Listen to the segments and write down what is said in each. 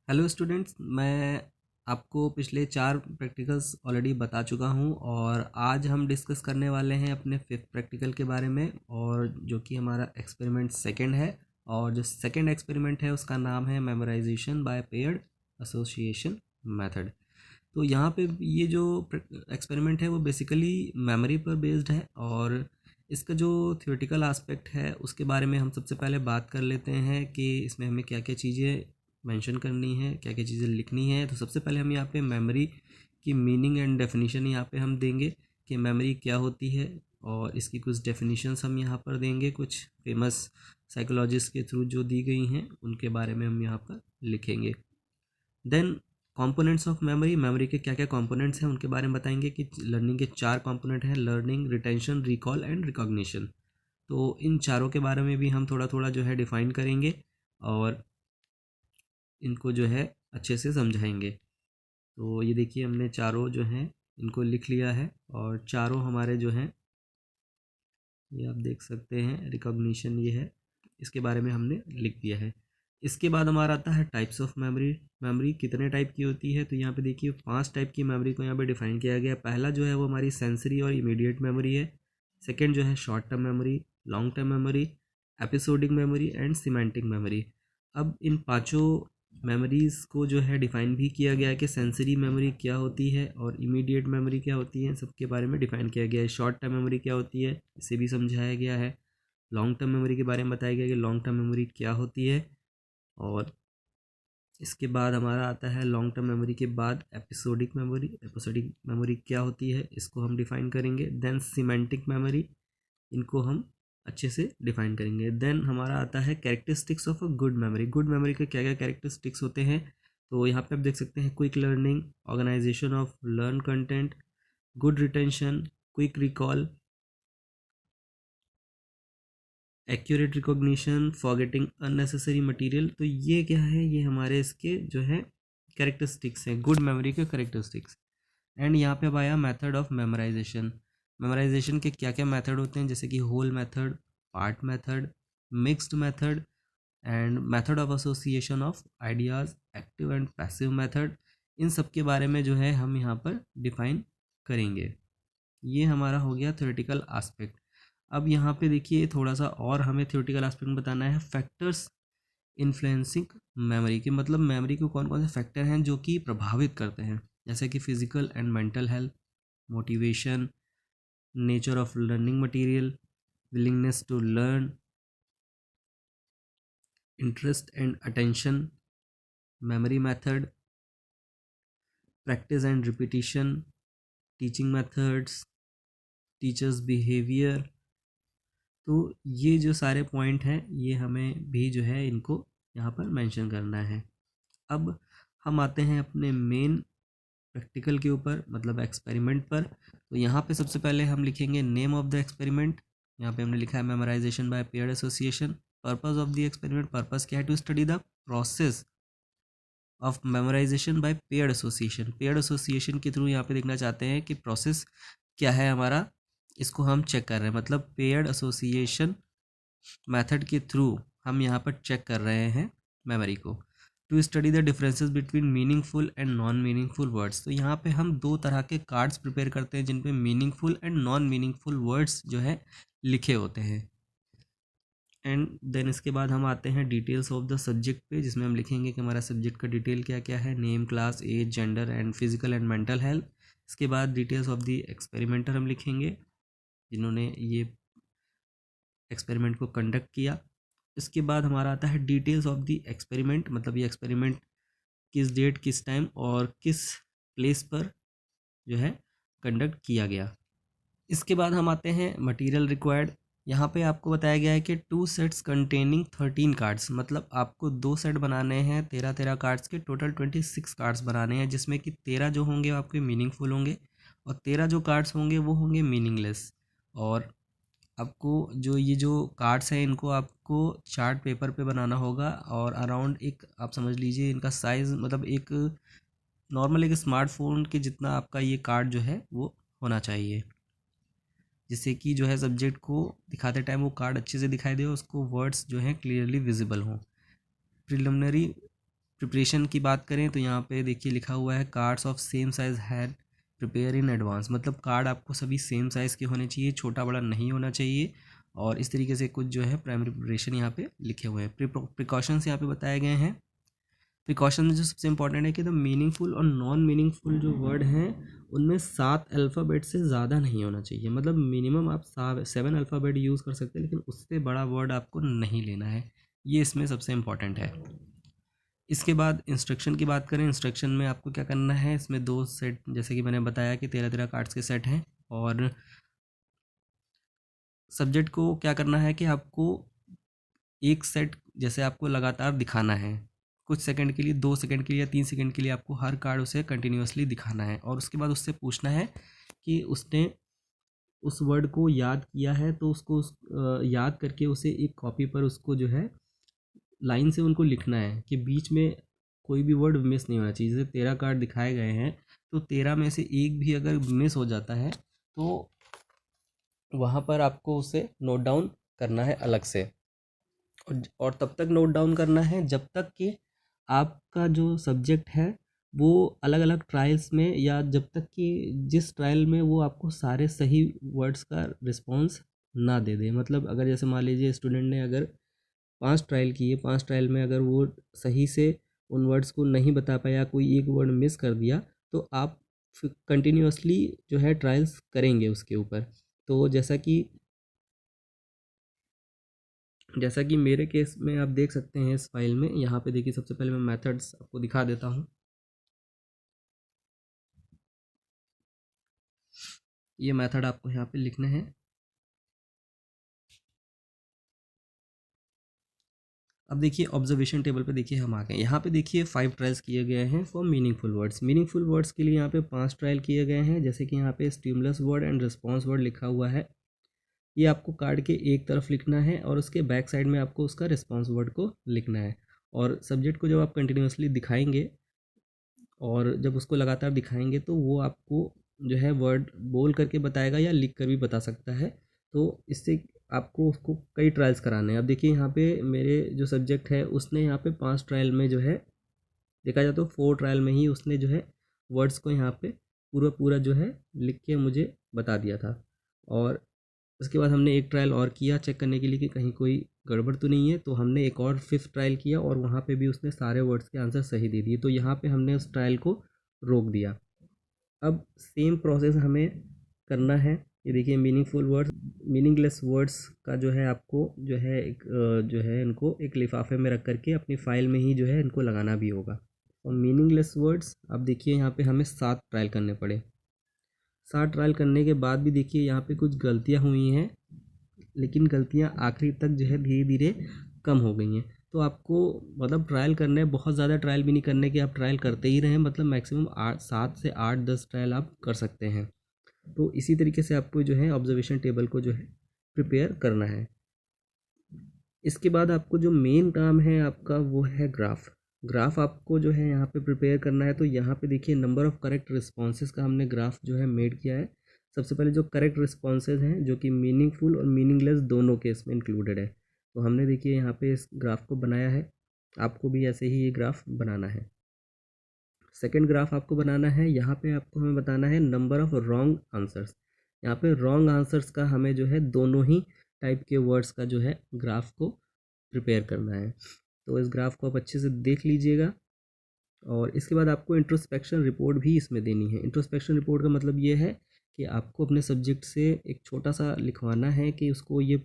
Hello students, मैं आपको पिछले 4 प्रैक्टिकल्स ऑलरेडी बता चुका हूं और आज हम डिस्कस करने वाले हैं अपने 5th प्रैक्टिकल के बारे में, और जो कि हमारा एक्सपेरिमेंट सेकंड है। और जो सेकंड एक्सपेरिमेंट है उसका नाम है memorisation by paired association method. तो यहाँ पे ये जो एक्सपेरिमेंट है वो बेसिकली मेमोरी पर बेस्ड है, और इसका जो थियोरेटिकल एस्पेक्ट है उसके बारे में हम सबसे पहले बात कर लेते हैं कि इसमें हमें क्या क्या चीज़ें मेंशन करनी है, क्या क्या चीज़ें लिखनी है। तो सबसे पहले हम यहाँ पे मेमोरी की मीनिंग एंड डेफिनेशन यहाँ पे हम देंगे कि मेमोरी क्या होती है, और इसकी कुछ डेफिनेशंस हम यहाँ पर देंगे, कुछ फेमस साइकोलॉजिस्ट के थ्रू जो दी गई हैं उनके बारे में हम यहाँ पर लिखेंगे। Then components of memory, memory के क्या क्या कंपोनेंट्स हैं उनके बारे में बताएंगे कि लर्निंग के 4 कंपोनेंट हैं: learning, retention, recall and recognition. तो इन चारों के बारे में भी हम थोड़ा थोड़ा जो है डिफाइन करेंगे और इनको जो है अच्छे से समझाएंगे। तो ये देखिए, हमने चारों जो हैं इनको लिख लिया है, और चारों हमारे जो हैं ये आप देख सकते हैं। रिकॉग्निशन ये है, इसके बारे में हमने लिख दिया है। इसके बाद हमारा आता है टाइप्स ऑफ मेमोरी। मेमोरी कितने टाइप की होती है, तो यहाँ पे देखिए 5 टाइप की मेमोरी को यहाँ पे डिफाइन किया गया है। पहला जो है वो हमारी सेंसरी और इमीडिएट मेमोरी है। सेकंड जो है short term memory, long term memory, episodic memory and semantic memory. अब इन पांचों मेमोरीज़ को जो है डिफ़ाइन भी किया गया है कि सेंसरी मेमोरी क्या होती है और इमीडिएट मेमोरी क्या होती है, सबके बारे में डिफ़ाइन किया गया है। शॉर्ट टर्म मेमोरी क्या होती है इसे भी समझाया गया है। लॉन्ग टर्म मेमोरी के बारे में बताया गया कि लॉन्ग टर्म मेमोरी क्या होती है। और इसके बाद हमारा आता है लॉन्ग टर्म मेमोरी के बाद एपिसोडिक मेमोरी। एपिसोडिक मेमोरी क्या होती है इसको हम डिफ़ाइन करेंगे। देन सिमेंटिक मेमोरी, इनको हम अच्छे से डिफाइन करेंगे। देन हमारा आता है characteristics of a good memory. Good memory के क्या क्या कैरेक्टरिस्टिक्स होते हैं, तो यहाँ पे आप देख सकते हैं: quick learning, organisation of learn content, good retention, quick recall, accurate recognition, forgetting unnecessary material. तो ये क्या है, ये हमारे इसके जो है कैरेक्टरिस्टिक्स हैं, गुड मेमोरी के कैरेक्टरिस्टिक्स। एंड यहाँ पे अब आया मेथड ऑफ मेमोराइजेशन। मेमोराइजेशन के क्या क्या मेथड होते हैं, जैसे कि whole method, part method, mixed method and method of association of ideas, active and passive method. इन सब के बारे में जो है हम यहाँ पर डिफाइन करेंगे। ये हमारा हो गया थ्योरेटिकल एस्पेक्ट। अब यहाँ पे देखिए थोड़ा सा और हमें थ्योरेटिकल एस्पेक्ट में बताना है, फैक्टर्स इन्फ्लुएंसिंग मेमोरी के, मतलब मेमोरी को कौन कौन से फैक्टर हैं जो कि प्रभावित करते हैं, जैसे कि physical and mental health, motivation, nature of learning material, willingness to learn, interest and attention, memory method, practice and repetition, teaching methods, teachers behaviour. तो ये जो सारे पॉइंट हैं ये हमें भी जो है इनको यहाँ पर मेंशन करना है। अब हम आते हैं अपने मेन प्रैक्टिकल के ऊपर, मतलब एक्सपेरिमेंट पर। तो यहाँ पे सबसे पहले हम लिखेंगे नेम ऑफ द एक्सपेरिमेंट। यहाँ पे हमने लिखा है memorisation by paired association. Purpose of the experiment, purpose क्या है, to study the process of memorisation by paired association. Paired association के थ्रू यहाँ पे देखना चाहते हैं कि प्रोसेस क्या है हमारा, इसको हम चेक कर रहे हैं। मतलब पेयर्ड एसोसिएशन मेथड के थ्रू हम यहाँ पर चेक कर रहे हैं मेमोरी को। To study the differences between meaningful and non meaningful words. तो यहाँ पे हम 2 तरह के कार्ड्स प्रिपेयर करते हैं जिन पे meaningful and non meaningful words जो है लिखे होते हैं। एंड देन इसके बाद हम आते हैं डिटेल्स ऑफ द सब्जेक्ट पे, जिसमें हम लिखेंगे कि हमारा सब्जेक्ट का डिटेल क्या क्या है: name, class, age, gender and physical and mental health. इसके बाद डिटेल्स ऑफ द एक्सपेरिमेंटर हम लिखेंगे जिन्होंने ये एक्सपेरिमेंट को कंडक्ट किया। इसके बाद हमारा आता है डिटेल्स ऑफ द एक्सपेरिमेंट, मतलब ये एक्सपेरिमेंट किस डेट, किस टाइम और किस प्लेस पर जो है कंडक्ट किया गया। इसके बाद हम आते हैं मटेरियल रिक्वायर्ड। यहाँ पे आपको बताया गया है कि 2 सेट्स कंटेनिंग 13 कार्ड्स, मतलब आपको 2 सेट बनाने हैं 13 कार्ड्स के, टोटल 26 कार्ड्स बनाने हैं, जिसमें कि 13 जो होंगे वो आपके मीनिंगफुल होंगे और 13 जो कार्ड्स होंगे वो होंगे मीनिंगलेस। और आपको जो कार्ड्स हैं इनको आपको चार्ट पेपर पे बनाना होगा, और अराउंड एक आप समझ लीजिए इनका साइज़, मतलब एक नॉर्मल एक स्मार्टफोन के जितना आपका ये कार्ड जो है वो होना चाहिए, जिससे कि जो है सब्जेक्ट को दिखाते टाइम वो कार्ड अच्छे से दिखाई दे और उसको वर्ड्स जो हैं क्लियरली विजिबल हों। प्रिलिमिनरी प्रिपरेशन की बात करें तो यहाँ पे देखिए लिखा हुआ है cards of same size had prepare in advance, मतलब कार्ड आपको सभी सेम साइज़ के होने चाहिए, छोटा बड़ा नहीं होना चाहिए। और इस तरीके से कुछ जो है प्राइमरी प्रिपरेशन यहाँ पे लिखे हुए हैं। प्रिकॉशंस यहाँ पे बताए गए हैं। प्रिकॉशन में जो सबसे इंपॉर्टेंट है कि द मीनिंगफुल और नॉन मीनिंगफुल जो वर्ड हैं उनमें 7 अल्फ़ाबेट से ज़्यादा नहीं होना चाहिए, मतलब मिनिमम आप 7 अल्फ़ाबेट यूज़ कर सकते हैं, लेकिन उससे बड़ा वर्ड आपको नहीं लेना है। ये इसमें सबसे इम्पॉर्टेंट है। इसके बाद इंस्ट्रक्शन की बात करें, इंस्ट्रक्शन में आपको क्या करना है, इसमें 2 सेट, जैसे कि मैंने बताया कि 13 कार्ड्स के सेट हैं। और सब्जेक्ट को क्या करना है कि आपको एक सेट जैसे आपको लगातार दिखाना है, कुछ सेकंड के लिए, 2 सेकंड के लिए या 3 सेकंड के लिए आपको हर कार्ड उसे कंटिन्यूअसली दिखाना है। और उसके बाद उससे पूछना है कि उसने उस वर्ड को याद किया है तो उसको याद करके उसे एक कॉपी पर उसको जो है लाइन से उनको लिखना है कि बीच में कोई भी वर्ड मिस नहीं होना चाहिए। जैसे 13 कार्ड दिखाए गए हैं तो 13 में से एक भी अगर मिस हो जाता है तो वहाँ पर आपको उसे नोट डाउन करना है अलग से। और तब तक नोट डाउन करना है जब तक कि आपका जो सब्जेक्ट है वो अलग अलग ट्रायल्स में, या जब तक कि जिस ट्रायल में वो आपको सारे सही वर्ड्स का रिस्पॉन्स ना दे दे। मतलब अगर जैसे मान लीजिए स्टूडेंट ने अगर 5 ट्रायल किए, 5 ट्रायल में अगर वो सही से उन वर्ड्स को नहीं बता पाया, कोई एक वर्ड मिस कर दिया, तो आप कंटिन्यूअसली जो है ट्रायल्स करेंगे उसके ऊपर। तो जैसा कि मेरे केस में आप देख सकते हैं इस फाइल में, यहाँ पे देखिए सबसे पहले मैं मेथड्स आपको दिखा देता हूँ। ये मेथड आपको यहाँ पे लिखने हैं। अब देखिए ऑब्जर्वेशन टेबल पे देखिए हम आ गए, यहाँ पे देखिए 5 ट्रायल्स किए गए हैं for meaningful words. Meaningful words के लिए यहाँ पे 5 ट्रायल किए गए हैं। जैसे कि यहाँ पे stimulus word and response word लिखा हुआ है, ये आपको कार्ड के एक तरफ लिखना है और उसके बैक साइड में आपको उसका रिस्पॉन्स वर्ड को लिखना है। और सब्जेक्ट को जब आप कंटिन्यूसली दिखाएंगे और जब उसको लगातार दिखाएंगे तो वो आपको जो है वर्ड बोल करके बताएगा या लिख कर भी बता सकता है। तो इससे आपको उसको कई ट्रायल्स कराने हैं। अब देखिए यहाँ पे मेरे जो सब्जेक्ट है उसने यहाँ पे 5 ट्रायल में जो है देखा जाए तो 4 ट्रायल में ही उसने जो है वर्ड्स को यहाँ पे पूरा पूरा जो है लिख के मुझे बता दिया था। और उसके बाद हमने एक ट्रायल और किया चेक करने के लिए कि कहीं कोई गड़बड़ तो नहीं है, तो हमने एक और 5th ट्रायल किया और वहाँ पे भी उसने सारे वर्ड्स के आंसर सही दे दिए। तो यहाँ पे हमने उस ट्रायल को रोक दिया। अब सेम प्रोसेस हमें करना है। ये देखिए मीनिंगफुल वर्ड्स, मीनिंगलेस वर्ड्स का जो है आपको जो है एक जो है इनको एक लिफाफे में रख करके अपनी फ़ाइल में ही जो है इनको लगाना भी होगा। और मीनिंगलेस वर्ड्स अब देखिए यहाँ पे हमें 7 ट्रायल करने पड़े। 7 ट्रायल करने के बाद भी देखिए यहाँ पे कुछ गलतियाँ हुई हैं, लेकिन गलतियाँ आखिरी तक जो है धीरे धीरे कम हो गई हैं। तो आपको मतलब ट्रायल करना है, बहुत ज़्यादा ट्रायल भी नहीं करने के, आप ट्रायल करते ही रहें, मतलब मैक्सिमम 7 से 8-10 ट्रायल आप कर सकते हैं। तो इसी तरीके से आपको जो है ऑब्जर्वेशन टेबल को जो है प्रिपेयर करना है। इसके बाद आपको जो मेन काम है आपका वो है ग्राफ। ग्राफ आपको जो है यहाँ पे प्रिपेयर करना है। तो यहाँ पे देखिए नंबर ऑफ़ करेक्ट रिस्पॉन्सेज का हमने ग्राफ जो है मेड किया है। सबसे पहले जो करेक्ट रिस्पॉन्सेज हैं जो कि मीनिंगफुल और मीनिंगलेस दोनों केस में इंक्लूडेड है, तो हमने देखिए यहाँ पे इस ग्राफ को बनाया है। आपको भी ऐसे ही ये ग्राफ बनाना है। सेकेंड ग्राफ आपको बनाना है, यहाँ पे आपको हमें बताना है नंबर ऑफ़ रॉन्ग आंसर्स। यहाँ पे रॉन्ग आंसर्स का हमें जो है दोनों ही टाइप के वर्ड्स का जो है ग्राफ को प्रिपेयर करना है। तो इस ग्राफ को आप अच्छे से देख लीजिएगा। और इसके बाद आपको इंट्रोस्पेक्शन रिपोर्ट भी इसमें देनी है। इंट्रोस्पेक्शन रिपोर्ट का मतलब ये है कि आपको अपने सब्जेक्ट से एक छोटा सा लिखवाना है कि उसको ये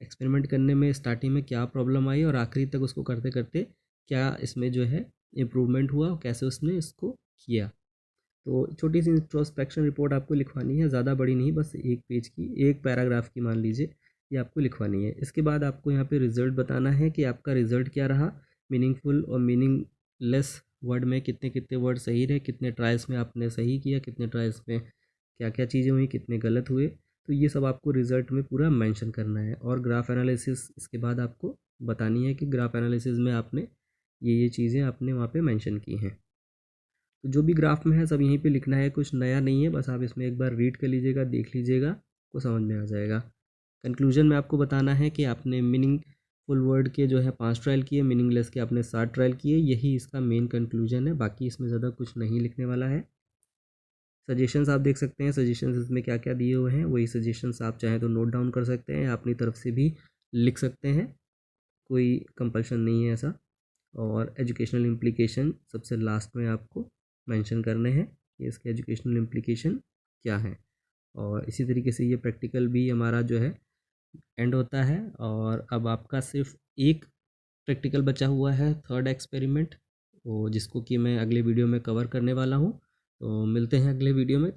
एक्सपेरिमेंट करने में स्टार्टिंग में क्या प्रॉब्लम आई और आखिरी तक उसको करते करते क्या इसमें जो है इम्प्रूवमेंट हुआ और कैसे उसने इसको किया। तो छोटी सी इंट्रोस्पेक्शन रिपोर्ट आपको लिखवानी है, ज़्यादा बड़ी नहीं, बस 1 पेज की, 1 पैराग्राफ की मान लीजिए, ये आपको लिखवानी है। इसके बाद आपको यहाँ पे रिज़ल्ट बताना है कि आपका रिज़ल्ट क्या रहा, मीनिंगफुल और मीनिंगलेस वर्ड में कितने कितने वर्ड सही रहे, कितने ट्रायल्स में आपने सही किया, कितने ट्रायल्स में क्या क्या चीज़ें हुई, कितने गलत हुए। तो ये सब आपको रिज़ल्ट में पूरा मेंशन करना है। और ग्राफ एनालिसिस इसके बाद आपको बतानी है कि ग्राफ एनालिसिस में आपने ये चीज़ें आपने वहाँ पे मेंशन की हैं। तो जो भी ग्राफ में है सब यहीं पे लिखना है, कुछ नया नहीं है, बस आप इसमें एक बार रीड कर लीजिएगा, देख लीजिएगा, को समझ में आ जाएगा। कंक्लूजन में आपको बताना है कि आपने फुल वर्ड के जो है 5 ट्रायल किए, मीनिंगलेस के आपने 7 ट्रायल किए। यही इसका मेन कंक्लूजन है, बाकी इसमें ज़्यादा कुछ नहीं लिखने वाला है। सजेशंस आप देख सकते हैं, सजेशंस इसमें क्या क्या दिए हुए हैं, वही सजेशंस आप चाहें तो नोट डाउन कर सकते हैं, अपनी तरफ से भी लिख सकते हैं, कोई कंपल्शन नहीं है ऐसा। और एजुकेशनल इम्प्लीकेशन सबसे लास्ट में आपको मेंशन करने हैं कि इसके एजुकेशनल इम्प्लीकेशन क्या है। और इसी तरीके से ये प्रैक्टिकल भी हमारा जो है एंड होता है। और अब आपका सिर्फ एक प्रैक्टिकल बचा हुआ है, थर्ड एक्सपेरिमेंट, वो जिसको कि मैं अगले वीडियो में कवर करने वाला हूँ। तो मिलते हैं अगले वीडियो में।